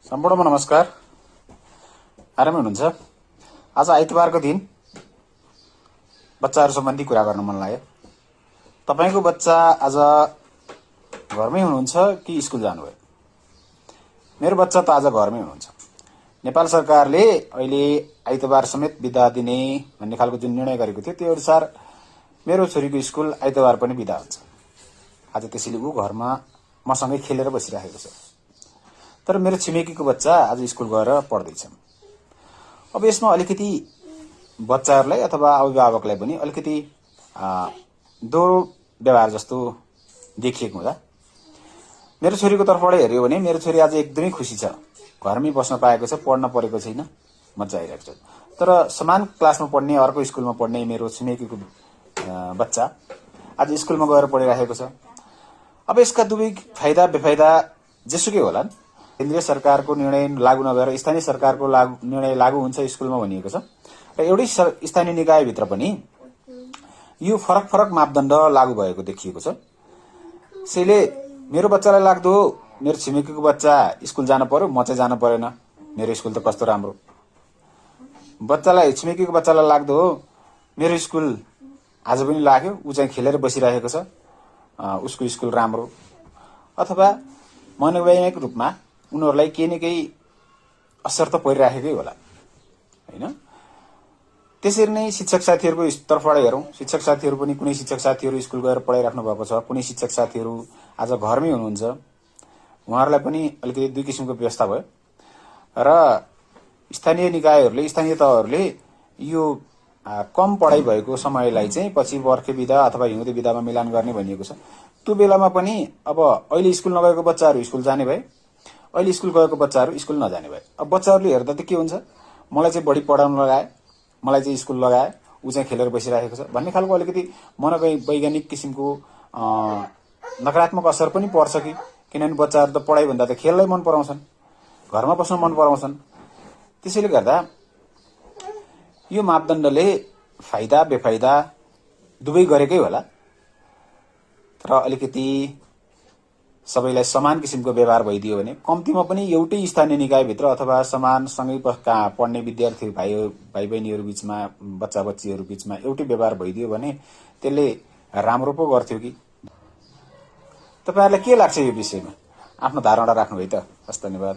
सम्पूर्णमा नमस्कार। आरामै हुनुहुन्छ? आज आइतबारको दिन बच्चाहरू सम्बन्धी कुरा गर्न मन लाग्यो। तपाईको बच्चा आज घरमै हुनुहुन्छ कि स्कुल जानुभयो? मेरो बच्चा त आज घरमै हुनुहुन्छ। नेपाल सरकारले अहिले आइतबार समेत बिदा दिने भन्ने खालको जुन निर्णय गरेको थियो त्यो अनुसार मेरो छोरीको स्कुल आइतबार पनि बिदा हुन्छ। आज त्यसैले ऊ घरमा मसँगै खेलेर बसिरहेको छ। तर मेरो छिमेकीको बच्चा आज स्कुल गएर पढ्दैछ। अब यसमा अलिकति बच्चाहरूलाई अथवा अभिभावकलाई पनि अलिकति दोहोरो व्यवहार जस्तो देखिएको हुँदा मेरो छोरीको तर्फबाट हेर्यो भने मेरो छोरी आज एकदमै खुसी छ। घरमै बस्न पाएको छ, पढ्न परेको छैन, मजा आइरहेको छ। तर समान क्लासमा पढ्ने अर्को स्कुलमा पढ्ने मेरो छिमेकीको बच्चा आज स्कुलमा गएर पढिरहेको छ। अब यसका दुवै फाइदा बेफाइदा जेसुकै होला, केन्द्रीय सरकारको निर्णय लागू नभएर स्थानीय सरकारको निर्णय लागू हुन्छ स्कुलमा भनिएको छ र एउटै स्थानीय निकायभित्र पनि यो फरक फरक मापदण्ड लागू भएको देखिएको छ। त्यसैले मेरो बच्चालाई लाग्दो मेरो छिमेकीको बच्चा स्कुल जान पर्यो, म चाहिँ जान परेन, मेरो स्कुल त कस्तो राम्रो। छिमेकीको बच्चालाई लाग्दो हो मेरो स्कुल आज पनि लाग्यो, ऊ चाहिँ खेलेर बसिरहेको छ, उसको स्कुल राम्रो। अथवा मनोवैज्ञानिक रूपमा उनीहरूलाई केही न केही असर त परिराखेकै होला, हैन? त्यसरी नै शिक्षक साथीहरूको तर्फबाट हेरौँ। शिक्षक साथीहरू पनि कुनै शिक्षक साथीहरू स्कुल गएर पढाइराख्नु भएको छ, कुनै शिक्षक साथीहरू आज घरमै हुनुहुन्छ। उहाँहरूलाई पनि अलिकति दुई किसिमको व्यवस्था भयो र स्थानीय निकायहरूले, स्थानीय तहहरूले यो कम पढाइ भएको समयलाई चाहिँ पछि बर्खे बिदा अथवा हिउँदे बिदामा मिलान गर्ने भनिएको छ। त्यो बेलामा पनि अब अहिले स्कुल नगएको बच्चाहरू स्कुल जाने भए, अहिले स्कुल गएको बच्चाहरू स्कुल नजाने भए। अब बच्चाहरूले हेर्दा त के हुन्छ, मलाई चाहिँ बढी पढाउन लगाए, मलाई चाहिँ स्कुल लगाए, ऊ चाहिँ खेलेर बसिरहेको छ भन्ने खालको अलिकति मनोवैज्ञानिक किसिमको नकारात्मक असर पनि पर्छ कि। किनभने बच्चाहरू त पढाइभन्दा त खेललाई मन पराउँछन्, घरमा बस्न मन पराउँछन्। त्यसैले गर्दा यो मापदण्डले फाइदा बेफाइदा दुवै गरेकै होला, तर अलिकति सबैलाई समान किसिमको व्यवहार भइदियो भने, कम्तीमा पनि एउटै स्थानीय निकायभित्र अथवा समानसँगै पढ्ने विद्यार्थी भाइ बहिनीहरू बीचमा, बच्चा बच्चीहरू बीचमा एउटै व्यवहार भइदियो भने त्यसले राम्रो पो गर्थ्यो कि। तपाईहरुलाई के लाग्छ यो विषयमा? आफ्नो धारणा राख्नु है त। हस्, धन्यवाद।